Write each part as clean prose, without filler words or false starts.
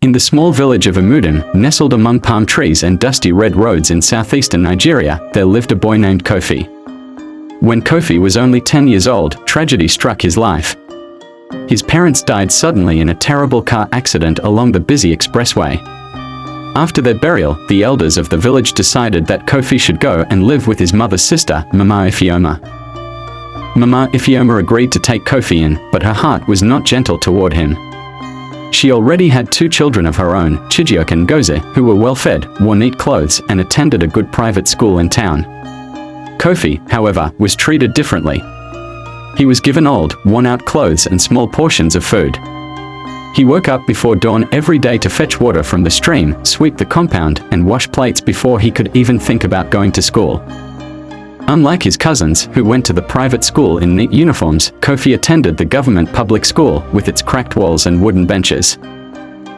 In the small village of Imudim, nestled among palm trees and dusty red roads in southeastern Nigeria, there lived a boy named Kofi. When Kofi was only 10 years old, tragedy struck his life. His parents died suddenly in a terrible car accident along the busy expressway. After their burial, the elders of the village decided that Kofi should go and live with his mother's sister, Mama Ifeoma. Mama Ifeoma agreed to take Kofi in, but her heart was not gentle toward him. She already had 2 children of her own, Chijioke and Goze, who were well-fed, wore neat clothes, and attended a good private school in town. Kofi, however, was treated differently. He was given old, worn-out clothes and small portions of food. He woke up before dawn every day to fetch water from the stream, sweep the compound, and wash plates before he could even think about going to school. Unlike his cousins, who went to the private school in neat uniforms, Kofi attended the government public school, with its cracked walls and wooden benches.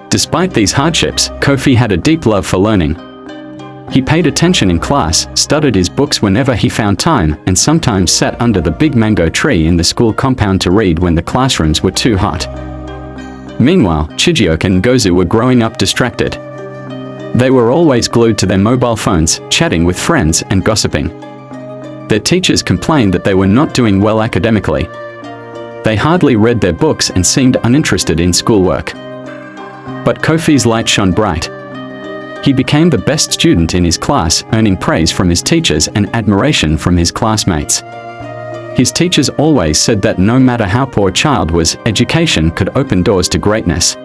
Despite these hardships, Kofi had a deep love for learning. He paid attention in class, studied his books whenever he found time, and sometimes sat under the big mango tree in the school compound to read when the classrooms were too hot. Meanwhile, Chijioke and Gozu were growing up distracted. They were always glued to their mobile phones, chatting with friends and gossiping. Their teachers complained that they were not doing well academically. They hardly read their books and seemed uninterested in schoolwork. But Kofi's light shone bright. He became the best student in his class, earning praise from his teachers and admiration from his classmates. His teachers always said that no matter how poor a child was, education could open doors to greatness.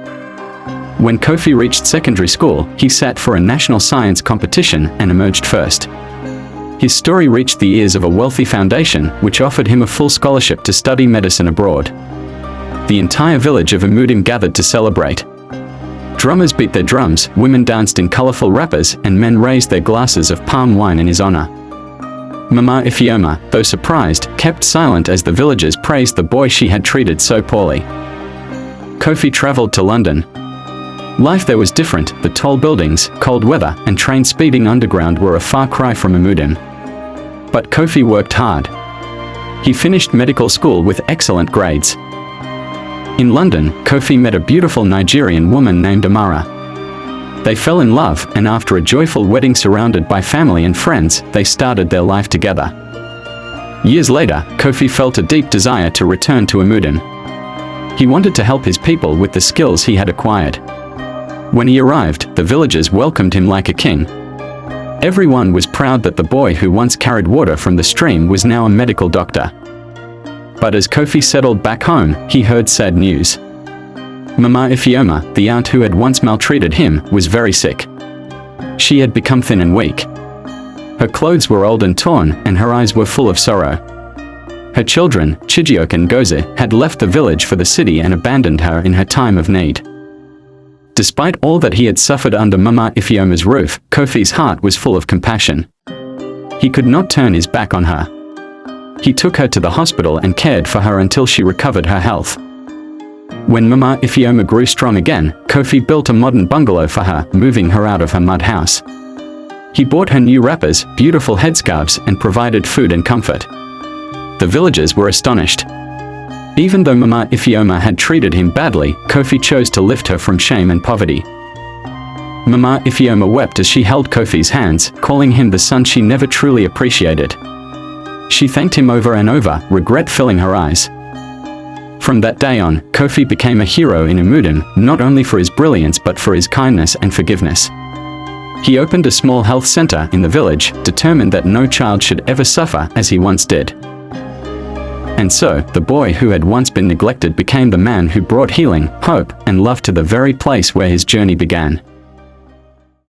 When Kofi reached secondary school, he sat for a national science competition and emerged first. His story reached the ears of a wealthy foundation, which offered him a full scholarship to study medicine abroad. The entire village of Imudim gathered to celebrate. Drummers beat their drums, women danced in colorful wrappers, and men raised their glasses of palm wine in his honor. Mama Ifeoma, though surprised, kept silent as the villagers praised the boy she had treated so poorly. Kofi traveled to London. Life there was different. The tall buildings, cold weather, and train speeding underground were a far cry from Imudim. But Kofi worked hard. He finished medical school with excellent grades. In London, Kofi met a beautiful Nigerian woman named Amara. They fell in love, and after a joyful wedding surrounded by family and friends, they started their life together. Years later, Kofi felt a deep desire to return to Imudim. He wanted to help his people with the skills he had acquired. When he arrived, the villagers welcomed him like a king. Everyone was proud that the boy who once carried water from the stream was now a medical doctor. But as Kofi settled back home, he heard sad news. Mama Ifeoma, the aunt who had once maltreated him, was very sick. She had become thin and weak. Her clothes were old and torn, and her eyes were full of sorrow. Her children, Chijioke and Goze, had left the village for the city and abandoned her in her time of need. Despite all that he had suffered under Mama Ifeoma's roof, Kofi's heart was full of compassion. He could not turn his back on her. He took her to the hospital and cared for her until she recovered her health. When Mama Ifeoma grew strong again, Kofi built a modern bungalow for her, moving her out of her mud house. He bought her new wrappers, beautiful headscarves, and provided food and comfort. The villagers were astonished. Even though Mama Ifeoma had treated him badly, Kofi chose to lift her from shame and poverty. Mama Ifeoma wept as she held Kofi's hands, calling him the son she never truly appreciated. She thanked him over and over, regret filling her eyes. From that day on, Kofi became a hero in Imudim, not only for his brilliance but for his kindness and forgiveness. He opened a small health center in the village, determined that no child should ever suffer as he once did. And so, the boy who had once been neglected became the man who brought healing, hope, and love to the very place where his journey began.